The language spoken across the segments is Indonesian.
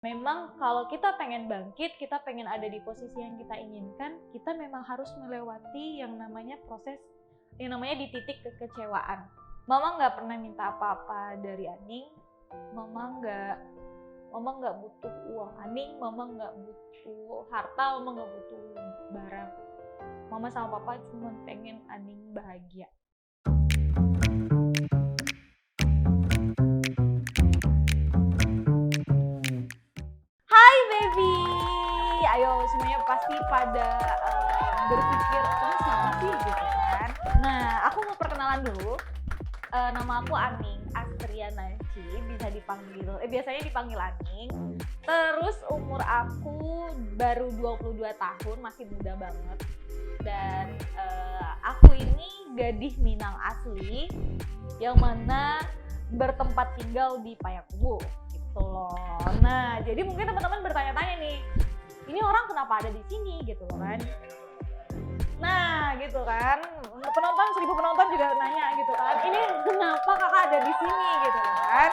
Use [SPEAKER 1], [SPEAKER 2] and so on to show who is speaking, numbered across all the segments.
[SPEAKER 1] Memang kalau kita pengen bangkit, kita pengen ada di posisi yang kita inginkan, kita memang harus melewati yang namanya proses, yang namanya di titik kekecewaan. Mama nggak pernah minta apa-apa dari Aning, mama nggak butuh uang Aning, mama nggak butuh harta, mama nggak butuh barang. Mama sama papa cuma pengen Aning bahagia. Hai baby, ayo semuanya pasti pada berpikir ini siapa sih gitu kan. Nah, aku mau perkenalan dulu. Nama aku Aning Astria Nanci, biasanya dipanggil Aning. Terus umur aku baru 22 tahun, masih muda banget. Dan aku ini gadis Minang asli yang mana bertempat tinggal di Payakumbuh gitu loh. Nah, jadi mungkin teman-teman bertanya-tanya nih, ini orang kenapa ada di sini gitu loh kan. Nah gitu kan, penonton 1000 penonton juga nanya gitu kan, ini kenapa kakak ada di sini gitu kan,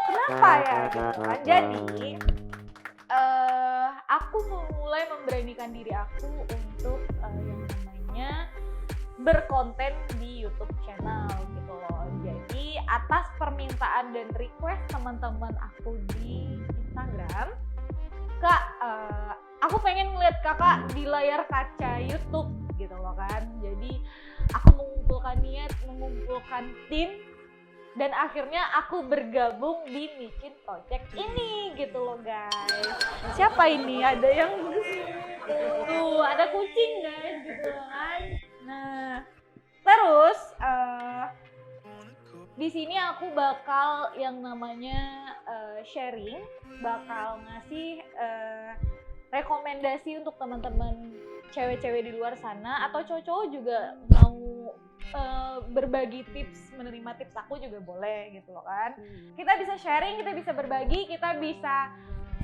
[SPEAKER 1] kenapa ya gitu kan. Jadi aku mulai memberanikan diri aku untuk yang namanya berkonten di YouTube channel gitu loh. Jadi atas permintaan dan request teman-teman aku di Instagram, Kak, aku pengen ngeliat kakak di layar kaca YouTube gitu loh kan. Jadi aku mengumpulkan niat, mengumpulkan tim, dan akhirnya aku bergabung di Micin Project ini gitu loh guys. Siapa ini? Ada yang tuh, ada kucing guys gitu loh kan. Nah, terus di sini aku bakal yang namanya sharing, bakal ngasih rekomendasi untuk teman-teman cewek-cewek di luar sana atau cowok-cowok juga mau berbagi tips, menerima tips aku juga boleh gitu loh kan. Kita bisa sharing, kita bisa berbagi, kita bisa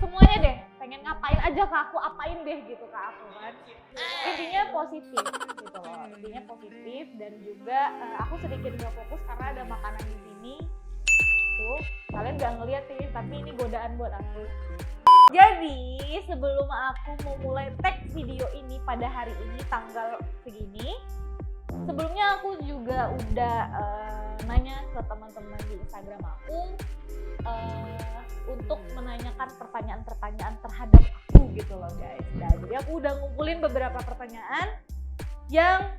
[SPEAKER 1] semuanya deh. Pengen ngapain aja ke aku, apain deh gitu ke aku kan. Intinya positif gitu loh. Intinya positif, dan juga aku sedikit gak fokus karena ada makanan di sini. Tuh, kalian gak ngeliat sih, tapi ini godaan buat aku. Jadi sebelum aku memulai tag video ini pada hari ini tanggal segini, sebelumnya aku juga udah nanya ke teman-teman di Instagram aku untuk menanyakan pertanyaan-pertanyaan terhadap aku gitu loh guys. Nah, jadi aku udah ngumpulin beberapa pertanyaan yang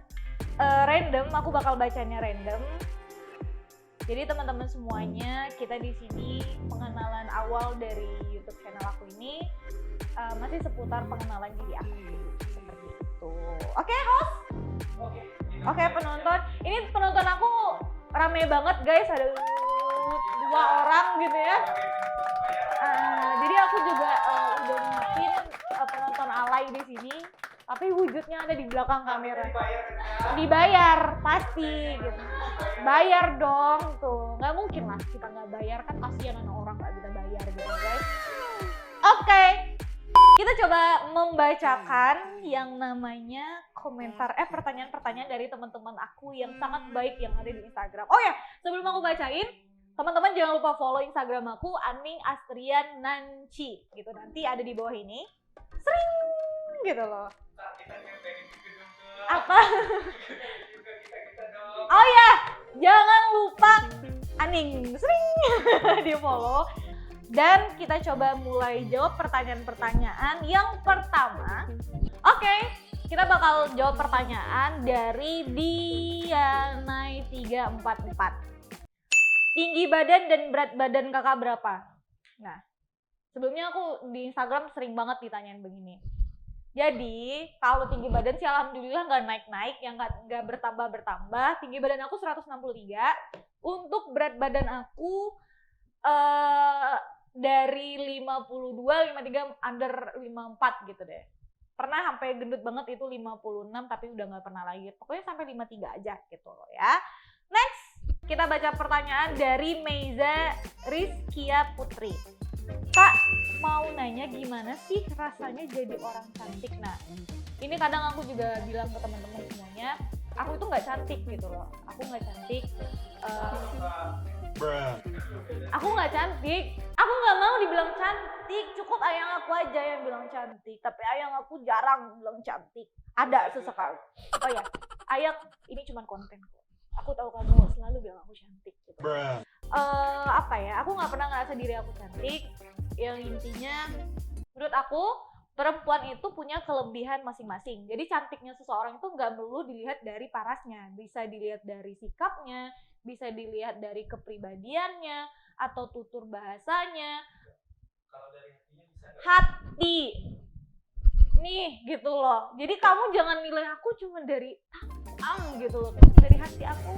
[SPEAKER 1] random, aku bakal bacanya random. Jadi teman-teman semuanya, kita di sini pengenalan awal dari YouTube channel aku ini masih seputar pengenalan diri aku seperti itu. Oke, host? Oke, penonton. Ini penonton aku rame banget guys, ada 2 orang gitu ya. Jadi aku juga udah nyiapin penonton alay di sini, tapi wujudnya ada di belakang kamera. Dibayar pasti gitu. Bayar dong tuh, nggak mungkin lah kita nggak bayar, kan kasihan anak orang nggak bisa bayar gitu guys. Oke, kita coba membacakan yang namanya komentar pertanyaan-pertanyaan dari teman-teman aku yang sangat baik yang ada di Instagram. Oh ya, sebelum aku bacain, teman-teman jangan lupa follow Instagram aku Aning Astria Nanci gitu, nanti ada di bawah ini. Sering gitu loh. Apa? Oh ya, jangan lupa Aning sering di follow. Dan kita coba mulai jawab pertanyaan-pertanyaan. Yang pertama, oke, kita bakal jawab pertanyaan dari Dianai344. Tinggi badan dan berat badan kakak berapa? Nah, sebelumnya aku di Instagram sering banget ditanyain begini. Jadi kalau tinggi badan sih alhamdulillah nggak naik-naik, yang nggak bertambah-bertambah. Tinggi badan aku 163. Untuk berat badan aku dari 52, 53, under 54 gitu deh. Pernah sampai gendut banget itu 56, tapi udah nggak pernah lagi. Pokoknya sampai 53 aja gitu loh ya. Next, kita baca pertanyaan dari Meiza Rizkia Putri. Kak, mau nanya gimana sih rasanya jadi orang cantik? Nah, ini kadang aku juga bilang ke teman-teman semuanya, aku itu nggak cantik gitu loh. Aku nggak cantik. Aku nggak cantik. Aku nggak mau dibilang cantik, cukup ayang aku aja yang bilang cantik. Tapi ayang aku jarang bilang cantik. Ada sesekali. Oh ya, ayang ini cuma konten kok. Aku tahu kamu selalu bilang aku cantik gitu. Apa ya, aku nggak pernah ngerasa diri aku cantik. Yang intinya menurut aku perempuan itu punya kelebihan masing-masing. Jadi cantiknya seseorang itu nggak perlu dilihat dari parasnya, bisa dilihat dari sikapnya, bisa dilihat dari kepribadiannya atau tutur bahasanya.
[SPEAKER 2] Kalau dari hatinya bisa nggak?
[SPEAKER 1] Hati nih gitu loh. Jadi kamu jangan nilai aku cuma dari gitu loh, tapi dari hati aku,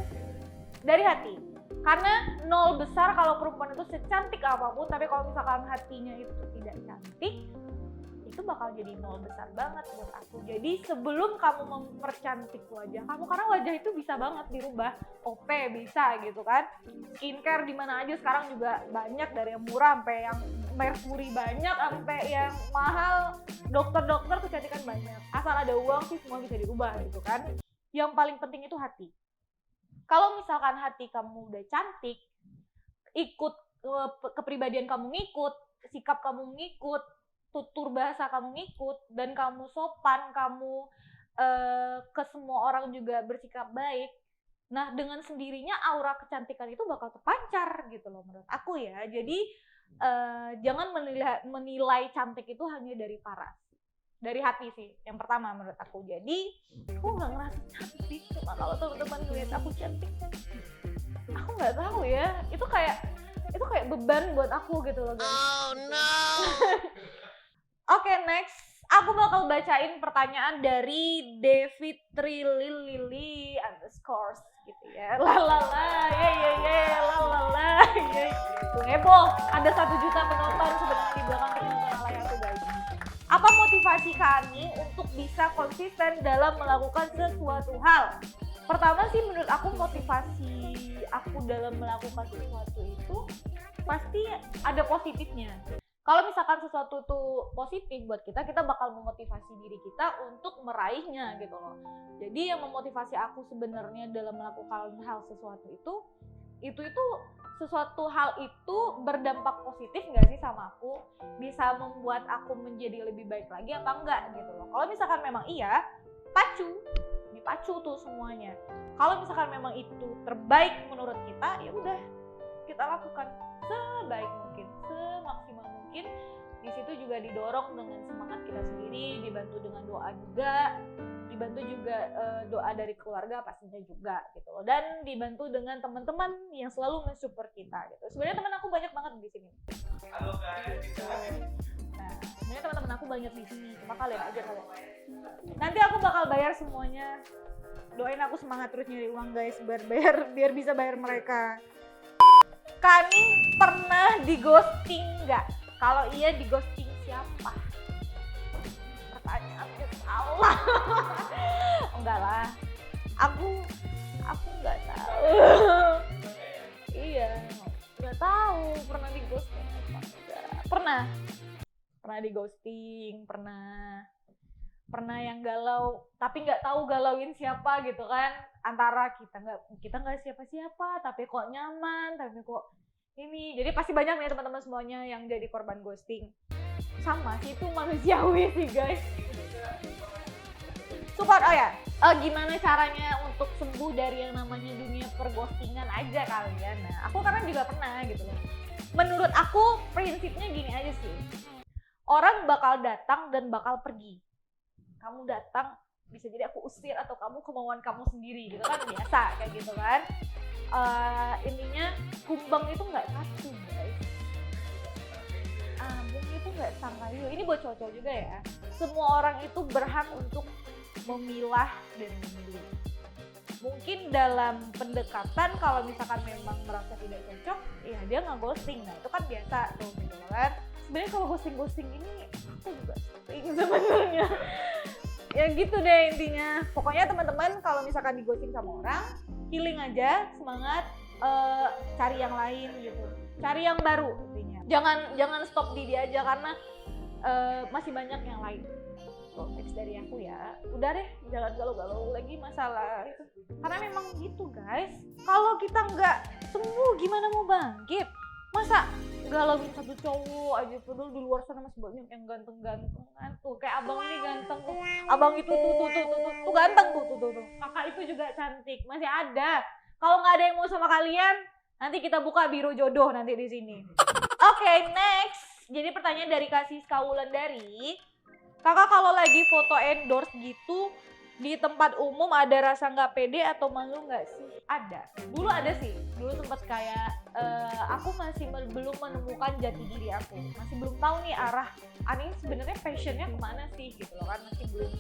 [SPEAKER 1] dari hati. Karena nol besar kalau perempuan itu secantik apapun, tapi kalau misalkan hatinya itu tidak cantik, itu bakal jadi nol besar banget buat aku. Jadi sebelum kamu mempercantik wajah kamu, karena wajah itu bisa banget dirubah, OP bisa gitu kan, skincare di mana aja sekarang juga banyak, dari yang murah sampai yang merkuri banyak, sampai yang mahal, dokter-dokter kecantikan banyak. Asal ada uang sih semua bisa dirubah gitu kan. Yang paling penting itu hati. Kalau misalkan hati kamu udah cantik, ikut kepribadian kamu ngikut, sikap kamu ngikut, tutur bahasa kamu ngikut, dan kamu sopan, kamu ke semua orang juga bersikap baik, nah dengan sendirinya aura kecantikan itu bakal terpancar gitu loh menurut aku ya. Jadi jangan menilai cantik itu hanya dari paras, dari hati sih yang pertama menurut aku. Jadi aku nggak ngerasa cantik, cuma kalau teman-teman ngeliat aku cantik, aku nggak tahu ya, itu kayak beban buat aku gitu loh guys.
[SPEAKER 3] Oh no.
[SPEAKER 1] Oke, next aku bakal bacain pertanyaan dari Devitrilili underscore gitu ya. Lalala, lalala, Tuh heboh, ada 1 juta penonton sebenarnya di belakang penonton alay aku guys. Apa motivasi kami untuk bisa konsisten dalam melakukan sesuatu hal? Pertama sih menurut aku motivasi aku dalam melakukan sesuatu itu pasti ada positifnya. Kalau misalkan sesuatu itu positif buat kita bakal memotivasi diri kita untuk meraihnya gitu loh. Jadi yang memotivasi aku sebenarnya dalam melakukan hal sesuatu itu sesuatu hal itu berdampak positif nggak sih sama aku? Bisa membuat aku menjadi lebih baik lagi apa enggak gitu loh. Kalau misalkan memang iya, dipacu tuh semuanya. Kalau misalkan memang itu terbaik menurut kita, ya udah kita lakukan sebaik mungkin, semaksimal mungkin. Di situ juga didorong dengan semangat kita sendiri, dibantu dengan doa juga, dibantu juga doa dari keluarga pastinya juga gitu loh, dan dibantu dengan teman-teman yang selalu mensupport kita gitu. Sebenarnya teman aku banyak banget di sini.
[SPEAKER 2] Halo guys,
[SPEAKER 1] Nah, sebenarnya teman-teman aku banyak di sini, cuma kalian aja kalian. Nanti aku bakal bayar semuanya. Doain aku semangat terus nyari uang guys, biar bisa bayar mereka. Kani pernah di ghosting nggak? Kalau iya, di ghosting siapa? Pertanyaannya salah. Enggak lah. Aku nggak tahu. Iya, nggak tahu pernah di ghosting apa enggak. Pernah di ghosting, pernah yang galau, tapi nggak tahu galauin siapa gitu kan. Antara kita nggak siapa-siapa, tapi kok nyaman, tapi kok ini. Jadi pasti banyak nih teman-teman semuanya yang jadi korban ghosting. Sama sih, itu manusiawi sih guys. Support. Oh ya, gimana caranya untuk sembuh dari yang namanya dunia perghostingan aja kalian. Nah, aku karena juga pernah gitu loh. Menurut aku prinsipnya gini aja sih. Orang bakal datang dan bakal pergi. Kamu datang, bisa jadi aku usir, atau kamu kemauan kamu sendiri gitu kan, biasa kayak gitu kan. Intinya kumbang itu nggak satu guys, ambung itu nggak sangkayu. Ini buat cowok-cowok juga ya, semua orang itu berhak untuk memilah dan memilih. Mungkin dalam pendekatan kalau misalkan memang merasa tidak cocok, ya dia nggak ghosting. Nah itu kan biasa tuh gitu kan. Sebenarnya kalau ghosting ini aku juga sering sebenarnya. Ya gitu deh intinya. Pokoknya teman-teman kalau misalkan di ghosting sama orang, healing aja, semangat, cari yang lain gitu, cari yang baru intinya. Jangan stop di dia aja, karena masih banyak yang lain. Tuh tips dari aku ya. Udah deh, jangan galau-galau lagi masalah itu. Karena memang gitu guys, kalau kita nggak sembuh gimana mau bangkit? Masa galauin satu cowok aja, padahal di luar sana masih banyak yang ganteng-ganteng kan. Tuh kayak abang ini ganteng tuh, abang itu tuh ganteng tuh. Kakak itu juga cantik, masih ada. Kalau nggak ada yang mau sama kalian, nanti kita buka biro jodoh nanti di sini. Oke, next. Jadi pertanyaan dari Kasih Wulandari, kakak kalau lagi foto endorse gitu di tempat umum ada rasa nggak pede atau malu nggak sih? Ada. Dulu ada sih. Dulu sempet kayak aku masih belum menemukan jati diri aku. Masih belum tahu nih arah ini sebenarnya passionnya kemana sih gitu loh kan. Masih belum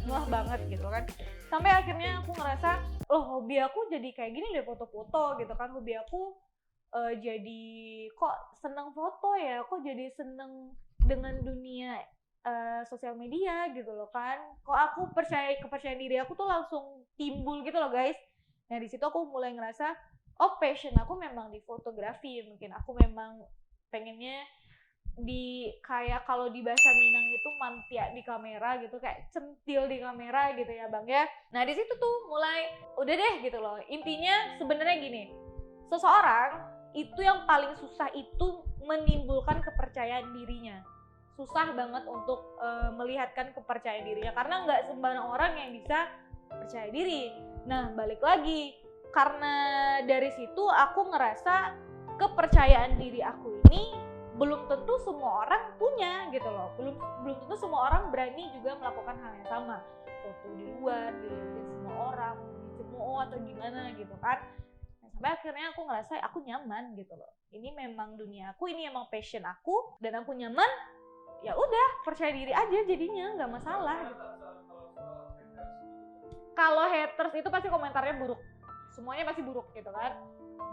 [SPEAKER 1] ngeh banget gitu kan. Sampai akhirnya aku ngerasa, loh hobi aku jadi kayak gini deh, foto-foto gitu kan. Hobi aku jadi kok seneng foto ya, kok jadi seneng dengan dunia sosial media gitu loh kan. Kok aku kepercayaan diri aku tuh langsung timbul gitu loh guys. Nah di situ aku mulai ngerasa, oh passion aku memang di fotografi. Mungkin aku memang pengennya di kayak kalau di bahasa Minang itu mantia di kamera gitu, kayak centil di kamera gitu ya bang ya. Nah di situ tuh mulai udah deh gitu loh. Intinya sebenarnya gini, seseorang itu yang paling susah itu menimbulkan kepercayaan dirinya. Susah banget untuk melihatkan kepercayaan dirinya karena nggak sembarang orang yang bisa percaya diri. Nah balik lagi, karena dari situ aku ngerasa kepercayaan diri aku ini belum tentu semua orang punya gitu loh. Belum tentu semua orang berani juga melakukan hal yang sama. Foto di luar, dilihatin semua orang, dicemooh atau gimana gitu kan. Nah, sampai akhirnya aku ngerasa aku nyaman gitu loh. Ini memang dunia aku, ini emang passion aku dan aku nyaman. Ya udah, percaya diri aja jadinya, nggak masalah gitu. Kalau haters itu pasti komentarnya buruk, semuanya pasti buruk gitu kan,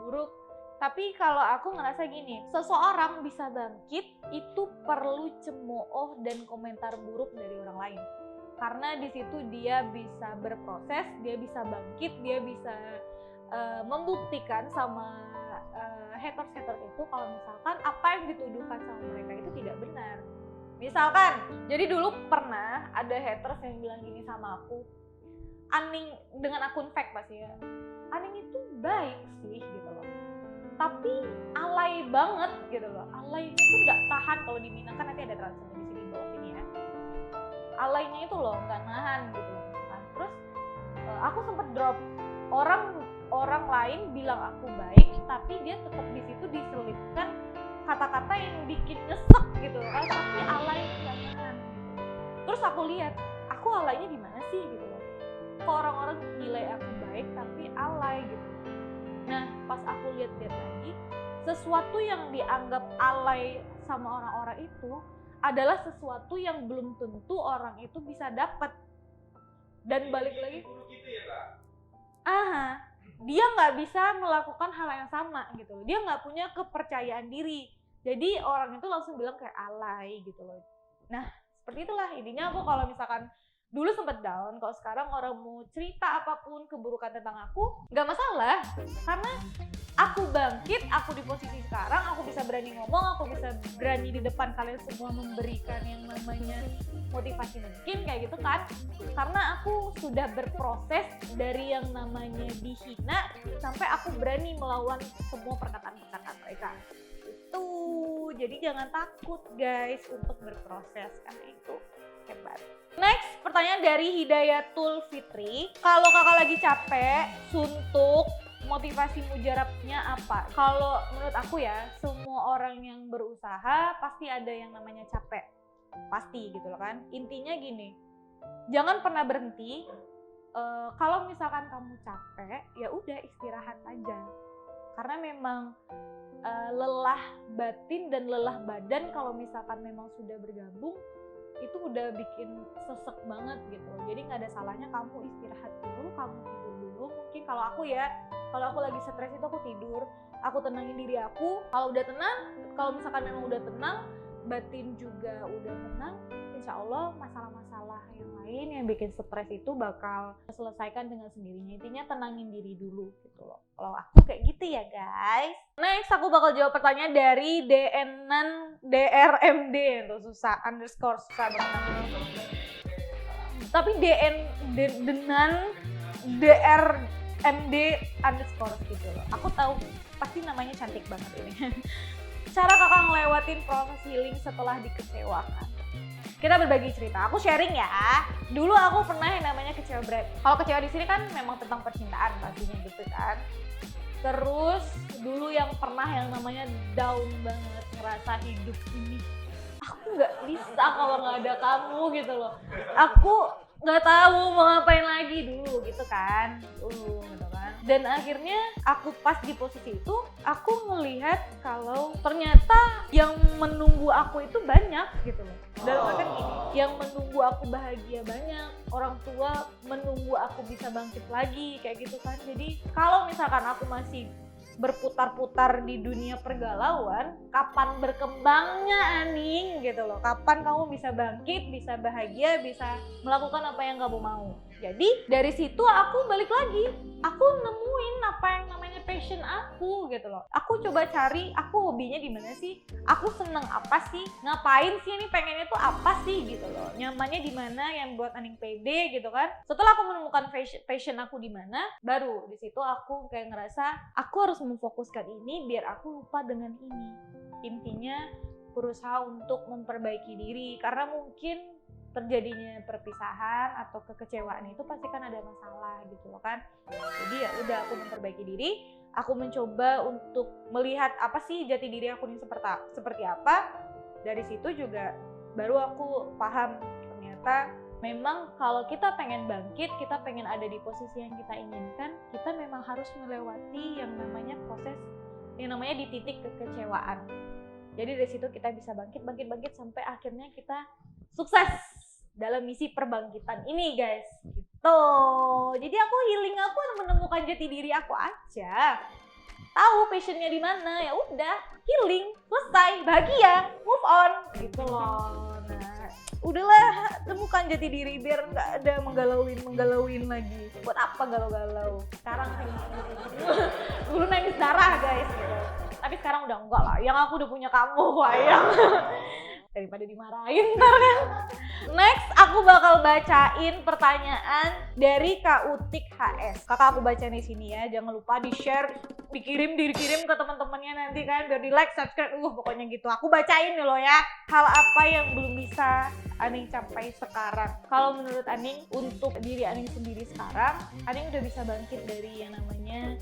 [SPEAKER 1] buruk. Tapi kalau aku ngerasa gini, seseorang bisa bangkit itu perlu cemooh dan komentar buruk dari orang lain, karena di situ dia bisa berproses, dia bisa bangkit, dia bisa membuktikan sama haters itu kalau misalkan apa yang dituduhkan sama mereka itu tidak benar. Misalkan, jadi dulu pernah ada haters yang bilang gini sama aku, Aning, dengan akun fake pasti ya, Aning itu baik sih gitu loh, tapi alay banget gitu loh. Alaynya itu nggak tahan, kalau di Minang kan nanti ada translasi di sini bawah sini ya. Alaynya itu loh nggak nahan gitu loh. Terus aku sempet drop, orang lain bilang aku baik, tapi dia tetap di situ diselipkan kata-kata yang bikin nyesek gitu kan, tapi alaynya nggak nahan. Terus aku lihat, aku alaynya di mana sih gitu loh. Kok orang-orang nilai aku baik tapi alay gitu. Nah pas aku lihat-lihat lagi, sesuatu yang dianggap alay sama orang-orang itu adalah sesuatu yang belum tentu orang itu bisa dapat. Dan balik lagi, dia nggak bisa melakukan hal yang sama gitu loh. Dia nggak punya kepercayaan diri. Jadi orang itu langsung bilang kayak alay gitu loh. Nah seperti itulah intinya. Aku kalau misalkan dulu sempet down, kalau sekarang orang mau cerita apapun keburukan tentang aku nggak masalah, karena aku bangkit, aku di posisi sekarang, aku bisa berani ngomong, aku bisa berani di depan kalian semua memberikan yang namanya motivasi mungkin kayak gitu kan, karena aku sudah berproses dari yang namanya dihina sampai aku berani melawan semua perkataan-perkataan mereka itu. Jadi jangan takut guys untuk berproses, karena itu hebat. Next, pertanyaan dari Hidayatul Fitri. Kalau kakak lagi capek, suntuk, motivasi mujarabnya apa? Kalau menurut aku ya, semua orang yang berusaha pasti ada yang namanya capek. Pasti gitu loh kan. Intinya gini, jangan pernah berhenti. Kalau misalkan kamu capek, ya udah istirahat aja. Karena memang lelah batin dan lelah badan kalau misalkan memang sudah bergabung, itu udah bikin sesek banget gitu. Jadi nggak ada salahnya kamu istirahat dulu, kamu tidur dulu. Mungkin kalau aku ya, kalau aku lagi stres itu aku tidur, aku tenangin diri aku. Kalau udah tenang, kalau misalkan memang udah tenang, batin juga udah tenang, insya Allah masalah-masalah yang lain yang bikin stres itu bakal selesaikan dengan sendirinya. Intinya tenangin diri dulu gitu loh. Kalau aku kayak gitu ya guys. Next aku bakal jawab pertanyaan dari DRMD, tuh susah, underscore susah banget. Tapi denan DRMD underscore gitu loh. Aku tahu pasti namanya cantik banget ini. cara kakak ngelewatin proses healing setelah dikecewakan. Kita berbagi cerita. Aku sharing ya. Dulu aku pernah yang namanya kecewa berat. Kalau kecewa di sini kan memang tentang percintaan pastinya gitu kan. Terus dulu yang pernah yang namanya down banget, ngerasa hidup ini aku nggak bisa kalau nggak ada kamu gitu loh. Aku nggak tahu mau ngapain lagi dulu gitu kan. Gitu kan. Dan akhirnya aku pas di posisi itu, aku ngelihat kalau ternyata yang menunggu aku itu banyak gitu loh. Dalam artian gini, yang menunggu aku bahagia banyak, orang tua menunggu aku bisa bangkit lagi kayak gitu kan. Jadi kalau misalkan aku masih berputar-putar di dunia pergalauan, kapan berkembangnya Aning gitu loh. Kapan kamu bisa bangkit, bisa bahagia, bisa melakukan apa yang kamu mau. Jadi dari situ aku balik lagi, aku nemuin apa yang namanya passion aku gitu loh. Aku coba cari, aku hobinya di mana sih? Aku seneng apa sih? Ngapain sih ini, pengennya tuh apa sih gitu loh. Nyamannya di mana yang buat Aning pede gitu kan. Setelah aku menemukan passion aku di mana, baru di situ aku kayak ngerasa aku harus memfokuskan ini biar aku lupa dengan ini. Intinya berusaha untuk memperbaiki diri karena mungkin terjadinya perpisahan atau kekecewaan itu pasti kan ada masalah gitu loh kan. Jadi ya udah, aku memperbaiki diri, aku mencoba untuk melihat apa sih jati diri aku ini seperti apa. Dari situ juga baru aku paham ternyata memang kalau kita pengen bangkit, kita pengen ada di posisi yang kita inginkan, kita memang harus melewati yang namanya proses yang namanya di titik kekecewaan. Jadi dari situ kita bisa bangkit sampai akhirnya kita sukses dalam misi perbangkitan ini guys gitu. Jadi aku healing, aku menemukan jati diri aku aja, tahu passionnya di mana, ya udah healing, selesai, bahagia, move on gitu loh. Nah udahlah, temukan jati diri biar nggak ada menggalauin lagi. Buat apa galau-galau sekarang sih? Dulu nangis darah guys gitu, tapi sekarang udah enggak lah, yang aku udah punya kamu sayang. Daripada dimarahin ntar kan. Next aku bakal bacain pertanyaan dari Kak Utik HS. Kakak aku bacain di sini ya, jangan lupa di share, dikirim ke teman-temannya nanti kan, biar di like, subscribe, pokoknya gitu. Aku bacain nih loh ya. Hal apa yang belum bisa Aning capai sekarang? Kalau menurut Aning, untuk diri Aning sendiri sekarang, Aning udah bisa bangkit dari yang namanya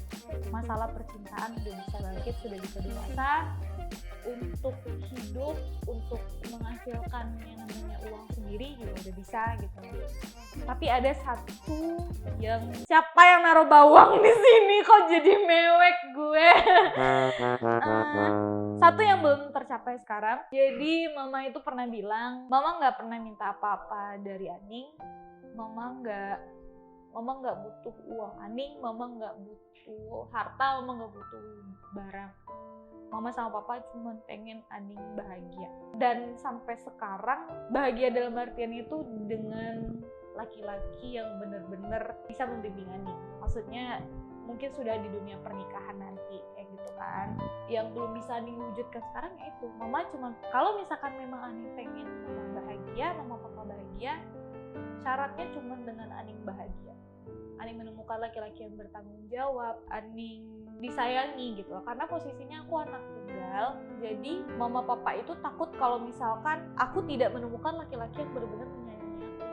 [SPEAKER 1] masalah percintaan, udah bisa bangkit, sudah bisa dewasa untuk hidup, untuk menghasilkan yang namanya uang sendiri juga udah bisa gitu. Tapi ada satu yang, siapa yang naruh bawang di sini kok jadi mewek gue? Satu yang belum tercapai sekarang. Jadi mama itu pernah bilang, mama nggak pernah minta apa-apa dari Aning. Mama nggak butuh uang Aning, mama nggak butuh harta, mama nggak butuh barang. Mama sama papa cuma pengen Aning bahagia. Dan sampai sekarang bahagia dalam artian itu dengan laki-laki yang benar-benar bisa membimbing Aning. Maksudnya mungkin sudah di dunia pernikahan nanti kayak gitu kan. Yang belum bisa Aning wujudkan sekarang ya itu. Mama cuma, kalau misalkan memang Aning pengen mama bahagia, mama papa bahagia, syaratnya cuma dengan Aning bahagia. Aning menemukan laki-laki yang bertanggung jawab, Aning disayangi gitu loh. Karena posisinya aku anak tunggal, jadi mama papa itu takut kalau misalkan aku tidak menemukan laki-laki yang benar-benar menyayangi aku.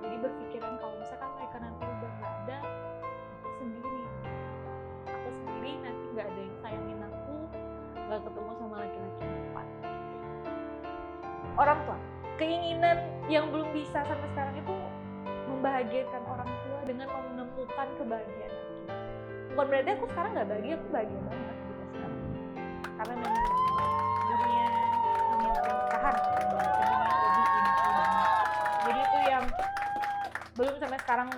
[SPEAKER 1] Jadi berpikiran kalau misalkan mereka nanti udah nggak ada, aku sendiri nanti nggak ada yang sayangin aku, nggak ketemu sama laki-laki yang tepat. Orang tua, keinginan yang belum bisa sampai sekarang itu membahagiakan orang tua dengan menemukan kebahagiaan aku. Bukan berarti aku sekarang nggak bahagia, aku bahagia banget gitu sekarang. Karena memang dunia pernikahan, dunia lebih inti banget. Jadi itu yang belum sampai sekarang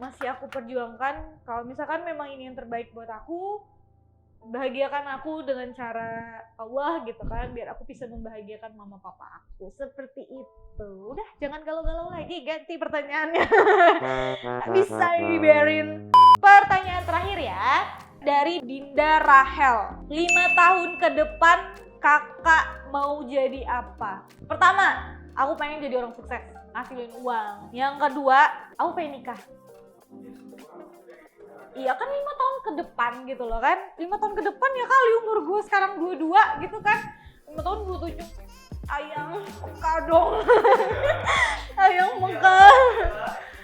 [SPEAKER 1] masih aku perjuangkan. Kalau misalkan memang ini yang terbaik buat aku, bahagiakan aku dengan cara Allah gitu kan, biar aku bisa membahagiakan mama papa aku, seperti itu. Udah, jangan galau-galau lagi, ganti pertanyaannya. Bisa dibiarin. Pertanyaan terakhir ya, dari Dinda Rahel. 5 tahun ke depan kakak mau jadi apa? Pertama, aku pengen jadi orang sukses, ngasilin uang. Yang kedua, aku pengen nikah. Iya kan 5 tahun ke depan gitu loh kan. 5 tahun ke depan ya kali umur gue sekarang 22 gitu kan. 5 tahun 27. Ayang peka dong. Ayang peka.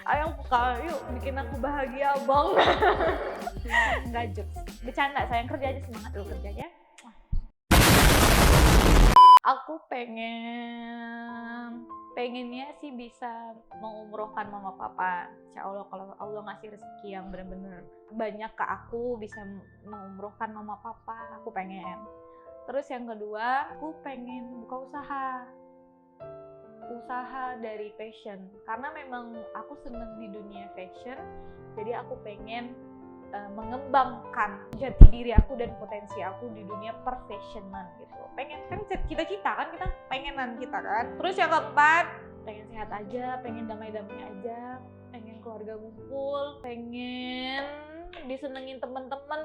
[SPEAKER 1] Ayang peka, yuk bikin aku bahagia bang. Enggak jokes. Bercanda, sayang kerja aja, semangat dulu kerjanya. Aku pengennya sih bisa mengumrohkan mama papa. Insya Allah kalau Allah ngasih rezeki yang bener-bener banyak ke aku, bisa mengumrohkan mama papa, aku pengen. Terus yang kedua, aku pengen buka usaha dari fashion, karena memang aku seneng di dunia fashion, jadi aku pengen mengembangkan jati diri aku dan potensi aku di dunia perfashionan gitu. Pengen kan cita-cita kan, kita pengenan kita kan. Terus yang keempat, pengen sehat aja, pengen damai-damai aja, pengen keluarga ngumpul, pengen disenengin temen-temen,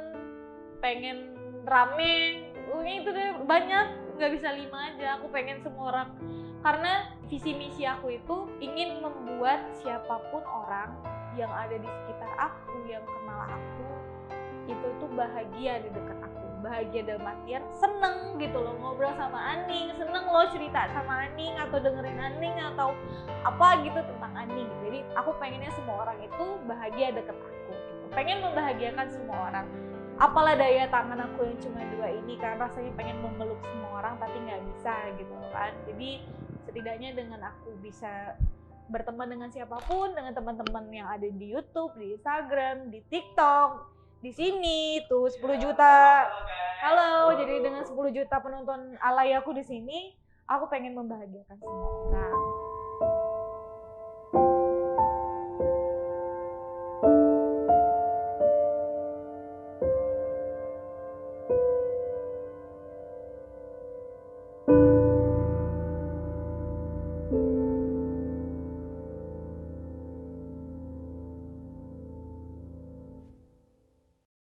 [SPEAKER 1] pengen rame. Itu deh banyak, nggak bisa 5 aja. Aku pengen semua orang, karena visi misi aku itu ingin membuat siapapun orang yang ada di sekitar aku, yang kenal aku, itu tuh bahagia di dekat aku. Bahagia dalam artian seneng gitu loh, ngobrol sama Aning, seneng loh cerita sama Aning atau dengerin Aning atau apa gitu tentang Aning. Jadi aku pengennya semua orang itu bahagia dekat aku gitu. Pengen membahagiakan semua orang. Apalah daya tangan aku yang cuma 2 ini, karena rasanya pengen memeluk semua orang tapi nggak bisa gitu kan. Jadi setidaknya dengan aku bisa berteman dengan siapapun, dengan teman-teman yang ada di YouTube, di Instagram, di TikTok, di sini tuh 10 juta. Halo, jadi dengan 10 juta penonton alay aku di sini, aku pengen membahagiakan semua orang.